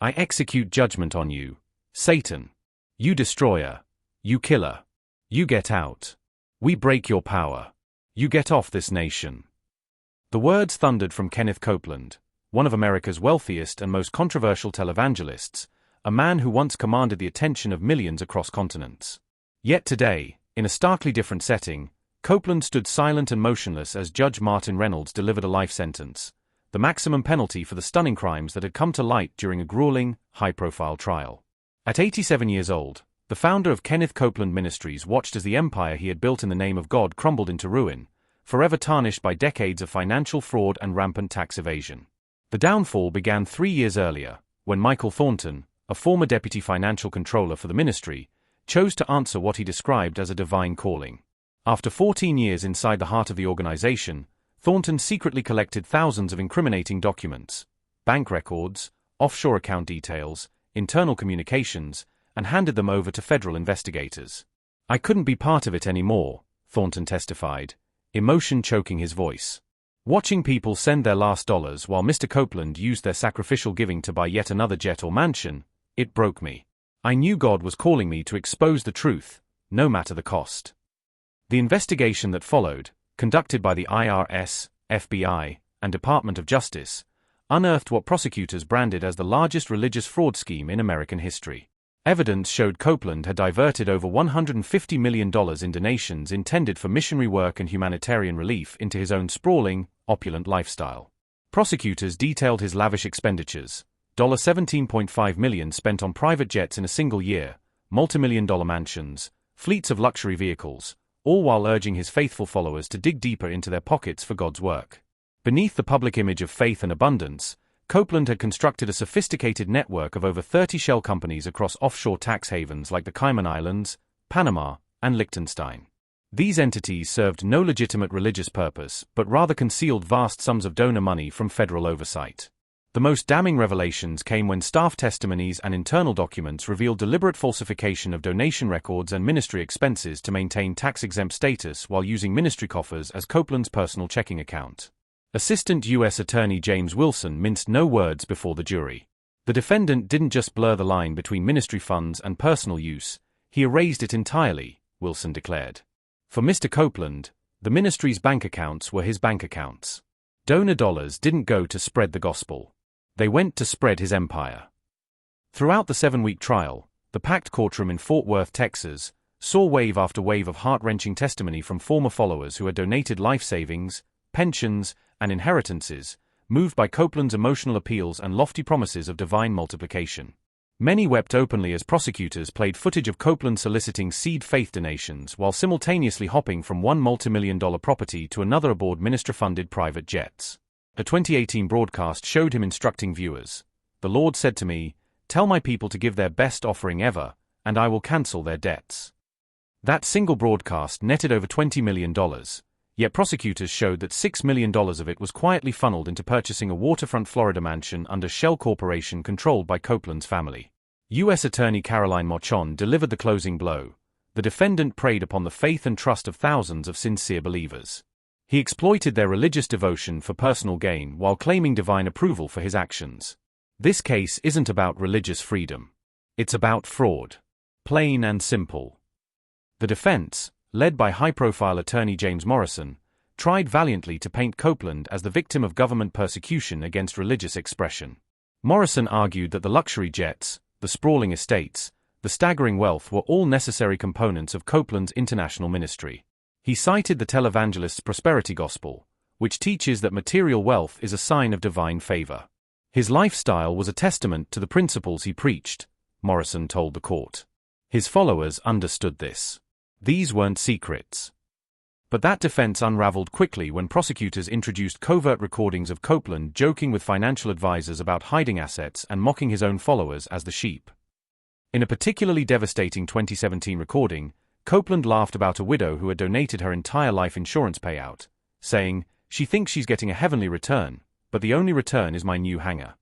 I execute judgment on you, Satan. You destroyer. You killer. You get out. We break your power. You get off this nation. The words thundered from Kenneth Copeland, one of America's wealthiest and most controversial televangelists, a man who once commanded the attention of millions across continents. Yet today, in a starkly different setting, Copeland stood silent and motionless as Judge Martin Reynolds delivered a life sentence, the maximum penalty for the stunning crimes that had come to light during a grueling, high-profile trial. At 87 years old, the founder of Kenneth Copeland Ministries watched as the empire he had built in the name of God crumbled into ruin, forever tarnished by decades of financial fraud and rampant tax evasion. The downfall began 3 years earlier, when Michael Thornton, a former deputy financial controller for the ministry, chose to answer what he described as a divine calling. After 14 years inside the heart of the organization, Thornton secretly collected thousands of incriminating documents, bank records, offshore account details, internal communications, and handed them over to federal investigators. I couldn't be part of it anymore, Thornton testified, emotion choking his voice. Watching people send their last dollars while Mr. Copeland used their sacrificial giving to buy yet another jet or mansion, it broke me. I knew God was calling me to expose the truth, no matter the cost. The investigation that followed, conducted by the IRS, FBI, and Department of Justice, unearthed what prosecutors branded as the largest religious fraud scheme in American history. Evidence showed Copeland had diverted over $150 million in donations intended for missionary work and humanitarian relief into his own sprawling, opulent lifestyle. Prosecutors detailed his lavish expenditures, $17.5 million spent on private jets in a single year, multimillion-dollar mansions, fleets of luxury vehicles, all while urging his faithful followers to dig deeper into their pockets for God's work. Beneath the public image of faith and abundance, Copeland had constructed a sophisticated network of over 30 shell companies across offshore tax havens like the Cayman Islands, Panama, and Liechtenstein. These entities served no legitimate religious purpose but rather concealed vast sums of donor money from federal oversight. The most damning revelations came when staff testimonies and internal documents revealed deliberate falsification of donation records and ministry expenses to maintain tax-exempt status while using ministry coffers as Copeland's personal checking account. Assistant U.S. Attorney James Wilson minced no words before the jury. The defendant didn't just blur the line between ministry funds and personal use, he erased it entirely, Wilson declared. For Mr. Copeland, the ministry's bank accounts were his bank accounts. Donor dollars didn't go to spread the gospel. They went to spread his empire. Throughout the 7-week trial, the packed courtroom in Fort Worth, Texas, saw wave after wave of heart-wrenching testimony from former followers who had donated life savings, pensions, and inheritances, moved by Copeland's emotional appeals and lofty promises of divine multiplication. Many wept openly as prosecutors played footage of Copeland soliciting seed faith donations while simultaneously hopping from one multi-million-dollar property to another aboard minister-funded private jets. A 2018 broadcast showed him instructing viewers, "The Lord said to me, tell my people to give their best offering ever, and I will cancel their debts." That single broadcast netted over $20 million. Yet prosecutors showed that $6 million of it was quietly funneled into purchasing a waterfront Florida mansion under Shell Corporation controlled by Copeland's family. U.S. Attorney Caroline Marchon delivered the closing blow. The defendant preyed upon the faith and trust of thousands of sincere believers. He exploited their religious devotion for personal gain while claiming divine approval for his actions. This case isn't about religious freedom. It's about fraud. Plain and simple. The defense, led by high-profile attorney James Morrison, tried valiantly to paint Copeland as the victim of government persecution against religious expression. Morrison argued that the luxury jets, the sprawling estates, the staggering wealth were all necessary components of Copeland's international ministry. He cited the televangelist's prosperity gospel, which teaches that material wealth is a sign of divine favor. His lifestyle was a testament to the principles he preached, Morrison told the court. His followers understood this. These weren't secrets. But that defense unraveled quickly when prosecutors introduced covert recordings of Copeland joking with financial advisors about hiding assets and mocking his own followers as the sheep. In a particularly devastating 2017 recording, Copeland laughed about a widow who had donated her entire life insurance payout, saying, "She thinks she's getting a heavenly return, but the only return is my new hangar."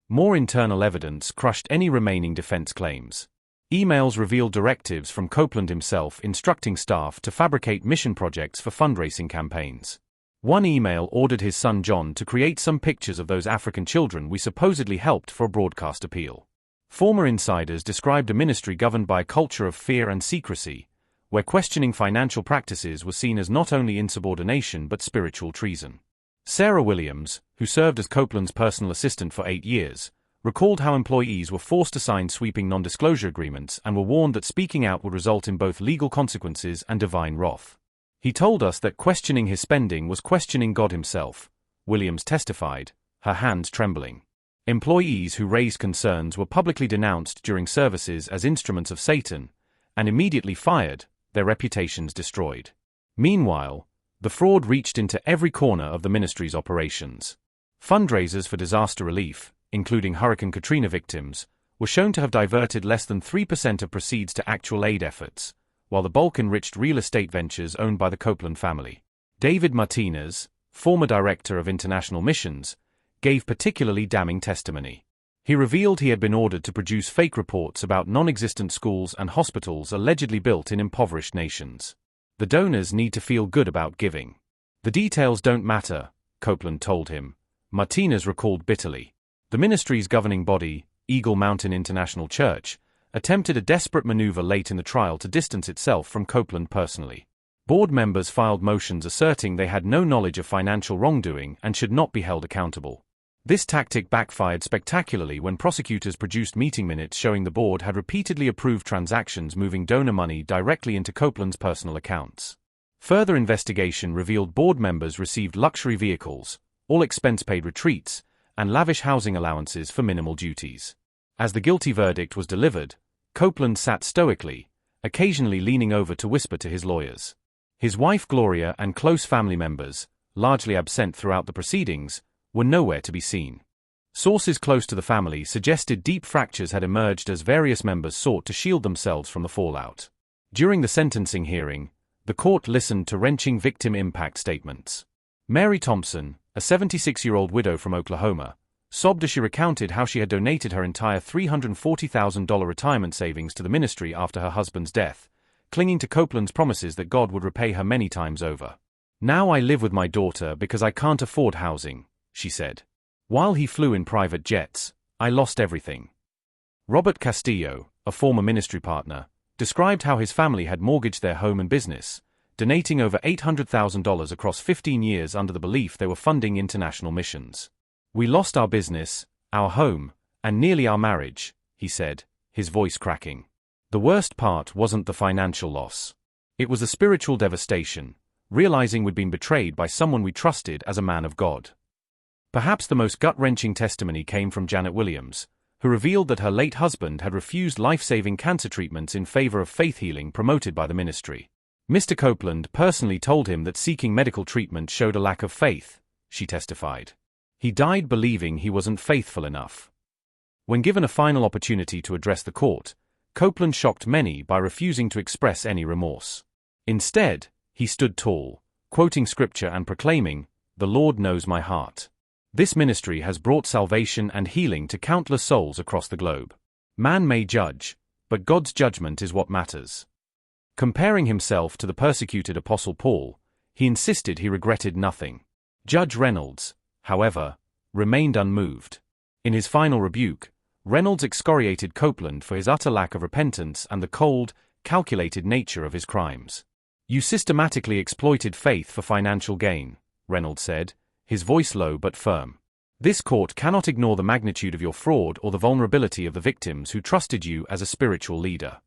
More internal evidence crushed any remaining defense claims. Emails revealed directives from Copeland himself instructing staff to fabricate mission projects for fundraising campaigns. One email ordered his son John to create some pictures of those African children we supposedly helped for a broadcast appeal. Former insiders described a ministry governed by a culture of fear and secrecy, where questioning financial practices was seen as not only insubordination but spiritual treason. Sarah Williams, who served as Copeland's personal assistant for 8 years, recalled how employees were forced to sign sweeping non-disclosure agreements and were warned that speaking out would result in both legal consequences and divine wrath. He told us that questioning his spending was questioning God himself, Williams testified, her hands trembling. Employees who raised concerns were publicly denounced during services as instruments of Satan, and immediately fired, their reputations destroyed. Meanwhile, the fraud reached into every corner of the ministry's operations. Fundraisers for disaster relief, including Hurricane Katrina victims, were shown to have diverted less than 3% of proceeds to actual aid efforts, while the bulk enriched real estate ventures owned by the Copeland family. David Martinez, former director of international missions, gave particularly damning testimony. He revealed he had been ordered to produce fake reports about non-existent schools and hospitals allegedly built in impoverished nations. The donors need to feel good about giving. The details don't matter, Copeland told him, Martinez recalled bitterly. The ministry's governing body, Eagle Mountain International Church, attempted a desperate maneuver late in the trial to distance itself from Copeland personally. Board members filed motions asserting they had no knowledge of financial wrongdoing and should not be held accountable. This tactic backfired spectacularly when prosecutors produced meeting minutes showing the board had repeatedly approved transactions moving donor money directly into Copeland's personal accounts. Further investigation revealed board members received luxury vehicles, all-expense-paid retreats, and lavish housing allowances for minimal duties. As the guilty verdict was delivered, Copeland sat stoically, occasionally leaning over to whisper to his lawyers. His wife Gloria and close family members, largely absent throughout the proceedings, were nowhere to be seen. Sources close to the family suggested deep fractures had emerged as various members sought to shield themselves from the fallout. During the sentencing hearing, the court listened to wrenching victim impact statements. Mary Thompson, a 76-year-old widow from Oklahoma, sobbed as she recounted how she had donated her entire $340,000 retirement savings to the ministry after her husband's death, clinging to Copeland's promises that God would repay her many times over. "Now I live with my daughter because I can't afford housing," she said. "While he flew in private jets, I lost everything." Robert Castillo, a former ministry partner, described how his family had mortgaged their home and business, donating over $800,000 across 15 years under the belief they were funding international missions. "We lost our business, our home, and nearly our marriage," he said, his voice cracking. The worst part wasn't the financial loss. It was the spiritual devastation, realizing we'd been betrayed by someone we trusted as a man of God. Perhaps the most gut-wrenching testimony came from Janet Williams, who revealed that her late husband had refused life-saving cancer treatments in favor of faith healing promoted by the ministry. Mr. Copeland personally told him that seeking medical treatment showed a lack of faith, she testified. He died believing he wasn't faithful enough. When given a final opportunity to address the court, Copeland shocked many by refusing to express any remorse. Instead, he stood tall, quoting scripture and proclaiming, "The Lord knows my heart." This ministry has brought salvation and healing to countless souls across the globe. Man may judge, but God's judgment is what matters. Comparing himself to the persecuted Apostle Paul, he insisted he regretted nothing. Judge Reynolds, however, remained unmoved. In his final rebuke, Reynolds excoriated Copeland for his utter lack of repentance and the cold, calculated nature of his crimes. "You systematically exploited faith for financial gain," Reynolds said, his voice low but firm. "This court cannot ignore the magnitude of your fraud or the vulnerability of the victims who trusted you as a spiritual leader."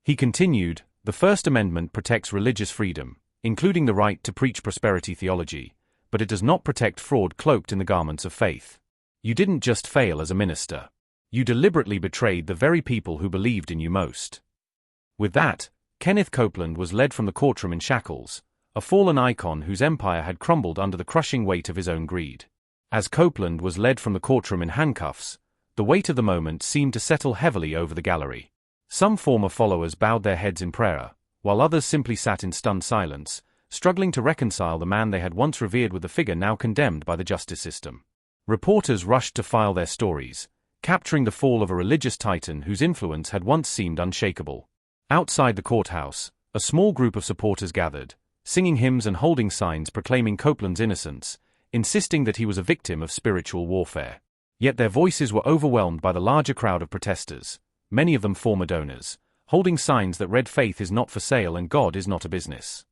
He continued, "The First Amendment protects religious freedom, including the right to preach prosperity theology, but it does not protect fraud cloaked in the garments of faith. You didn't just fail as a minister. You deliberately betrayed the very people who believed in you most." With that, Kenneth Copeland was led from the courtroom in shackles, a fallen icon whose empire had crumbled under the crushing weight of his own greed. As Copeland was led from the courtroom in handcuffs, the weight of the moment seemed to settle heavily over the gallery. Some former followers bowed their heads in prayer, while others simply sat in stunned silence, struggling to reconcile the man they had once revered with the figure now condemned by the justice system. Reporters rushed to file their stories, capturing the fall of a religious titan whose influence had once seemed unshakable. Outside the courthouse, a small group of supporters gathered, singing hymns and holding signs proclaiming Copeland's innocence, insisting that he was a victim of spiritual warfare. Yet their voices were overwhelmed by the larger crowd of protesters, many of them former donors, holding signs that read "Faith is not for sale and God is not a business."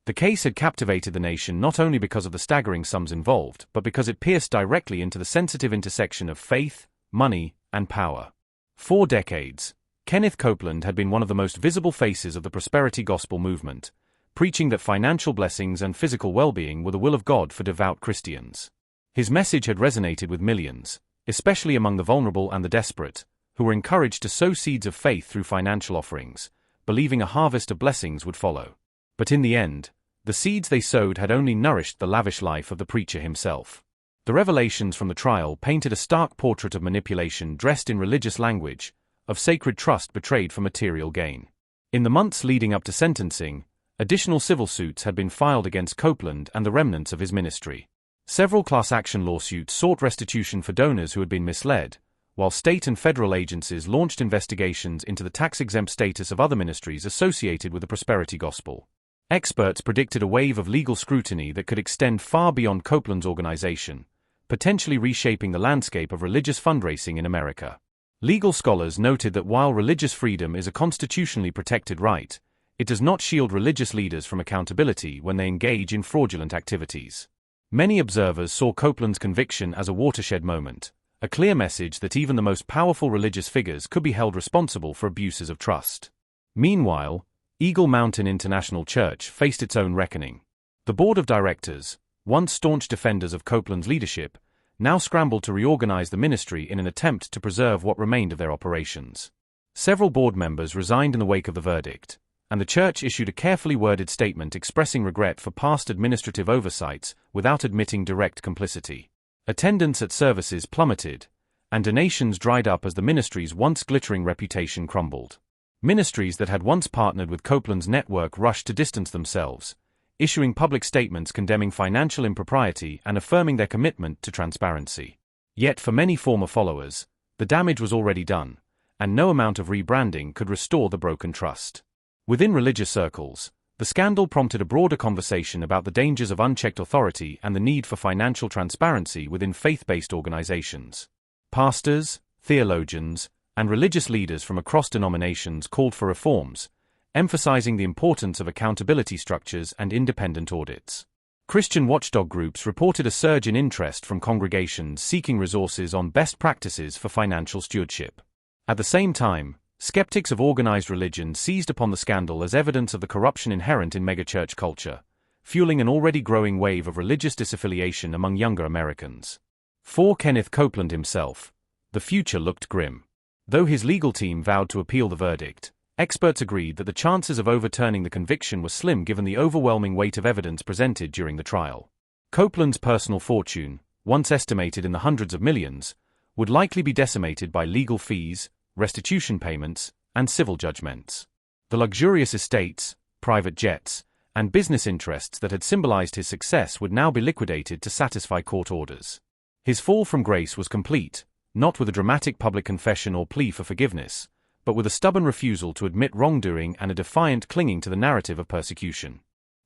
The case had captivated the nation not only because of the staggering sums involved, but because it pierced directly into the sensitive intersection of faith, money, and power. For decades, Kenneth Copeland had been one of the most visible faces of the prosperity gospel movement, preaching that financial blessings and physical well-being were the will of God for devout Christians. His message had resonated with millions, especially among the vulnerable and the desperate, who were encouraged to sow seeds of faith through financial offerings, believing a harvest of blessings would follow. But in the end, the seeds they sowed had only nourished the lavish life of the preacher himself. The revelations from the trial painted a stark portrait of manipulation dressed in religious language, of sacred trust betrayed for material gain. In the months leading up to sentencing, additional civil suits had been filed against Copeland and the remnants of his ministry. Several class action lawsuits sought restitution for donors who had been misled, while state and federal agencies launched investigations into the tax-exempt status of other ministries associated with the prosperity gospel. Experts predicted a wave of legal scrutiny that could extend far beyond Copeland's organization, potentially reshaping the landscape of religious fundraising in America. Legal scholars noted that while religious freedom is a constitutionally protected right, it does not shield religious leaders from accountability when they engage in fraudulent activities. Many observers saw Copeland's conviction as a watershed moment, a clear message that even the most powerful religious figures could be held responsible for abuses of trust. Meanwhile, Eagle Mountain International Church faced its own reckoning. The board of directors, once staunch defenders of Copeland's leadership, now scrambled to reorganize the ministry in an attempt to preserve what remained of their operations. Several board members resigned in the wake of the verdict, and the church issued a carefully worded statement expressing regret for past administrative oversights without admitting direct complicity. Attendance at services plummeted, and donations dried up as the ministry's once glittering reputation crumbled. Ministries that had once partnered with Copeland's network rushed to distance themselves, issuing public statements condemning financial impropriety and affirming their commitment to transparency. Yet for many former followers, the damage was already done, and no amount of rebranding could restore the broken trust. Within religious circles, the scandal prompted a broader conversation about the dangers of unchecked authority and the need for financial transparency within faith-based organizations. Pastors, theologians, and religious leaders from across denominations called for reforms, emphasizing the importance of accountability structures and independent audits. Christian watchdog groups reported a surge in interest from congregations seeking resources on best practices for financial stewardship. At the same time, skeptics of organized religion seized upon the scandal as evidence of the corruption inherent in megachurch culture, fueling an already growing wave of religious disaffiliation among younger Americans. For Kenneth Copeland himself, the future looked grim. Though his legal team vowed to appeal the verdict, experts agreed that the chances of overturning the conviction were slim given the overwhelming weight of evidence presented during the trial. Copeland's personal fortune, once estimated in the hundreds of millions, would likely be decimated by legal fees, restitution payments, and civil judgments. The luxurious estates, private jets, and business interests that had symbolized his success would now be liquidated to satisfy court orders. His fall from grace was complete, not with a dramatic public confession or plea for forgiveness, but with a stubborn refusal to admit wrongdoing and a defiant clinging to the narrative of persecution.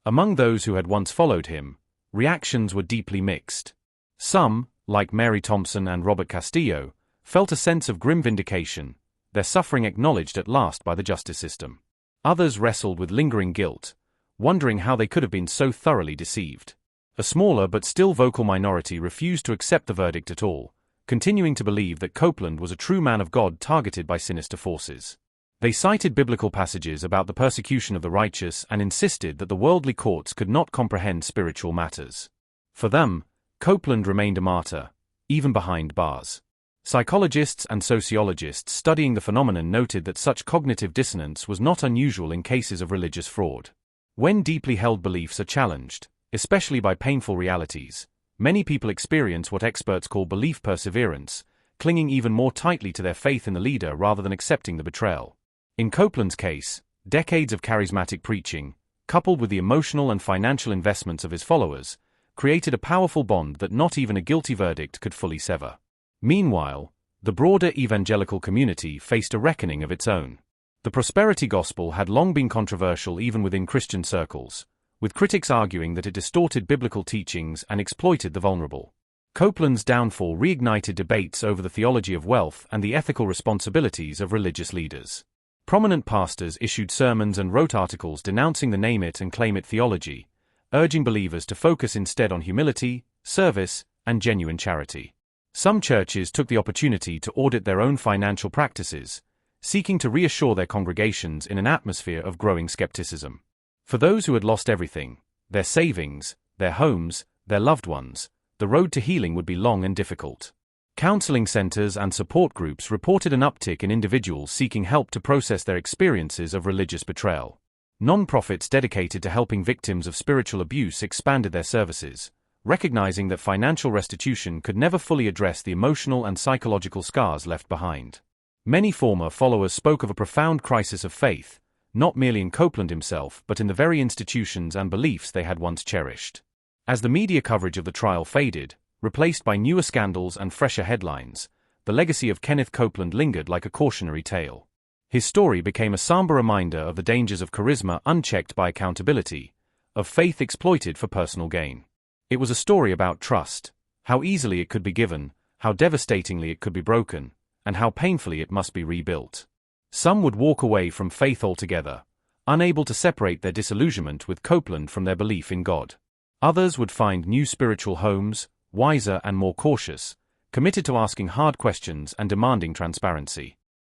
Among those who had once followed him, reactions were deeply mixed. Some, like Mary Thompson and Robert Castillo, felt a sense of grim vindication, their suffering acknowledged at last by the justice system. Others wrestled with lingering guilt, wondering how they could have been so thoroughly deceived. A smaller but still vocal minority refused to accept the verdict at all, continuing to believe that Copeland was a true man of God targeted by sinister forces. They cited biblical passages about the persecution of the righteous and insisted that the worldly courts could not comprehend spiritual matters. For them, Copeland remained a martyr, even behind bars. Psychologists and sociologists studying the phenomenon noted that such cognitive dissonance was not unusual in cases of religious fraud. When deeply held beliefs are challenged, especially by painful realities, many people experience what experts call belief perseverance, clinging even more tightly to their faith in the leader rather than accepting the betrayal. In Copeland's case, decades of charismatic preaching, coupled with the emotional and financial investments of his followers, created a powerful bond that not even a guilty verdict could fully sever. Meanwhile, the broader evangelical community faced a reckoning of its own. The prosperity gospel had long been controversial even within Christian circles, with critics arguing that it distorted biblical teachings and exploited the vulnerable. Copeland's downfall reignited debates over the theology of wealth and the ethical responsibilities of religious leaders. Prominent pastors issued sermons and wrote articles denouncing the name it and claim it theology, urging believers to focus instead on humility, service, and genuine charity. Some churches took the opportunity to audit their own financial practices, seeking to reassure their congregations in an atmosphere of growing skepticism. For those who had lost everything, their savings, their homes, their loved ones, the road to healing would be long and difficult. Counseling centers and support groups reported an uptick in individuals seeking help to process their experiences of religious betrayal. Non-profits dedicated to helping victims of spiritual abuse expanded their services, recognizing that financial restitution could never fully address the emotional and psychological scars left behind. Many former followers spoke of a profound crisis of faith, not merely in Copeland himself but in the very institutions and beliefs they had once cherished. As the media coverage of the trial faded, replaced by newer scandals and fresher headlines, the legacy of Kenneth Copeland lingered like a cautionary tale. His story became a somber reminder of the dangers of charisma unchecked by accountability, of faith exploited for personal gain. It was a story about trust, how easily it could be given, how devastatingly it could be broken, and how painfully it must be rebuilt. Some would walk away from faith altogether, unable to separate their disillusionment with Copeland from their belief in God. Others would find new spiritual homes, wiser and more cautious, committed to asking hard questions and demanding transparency.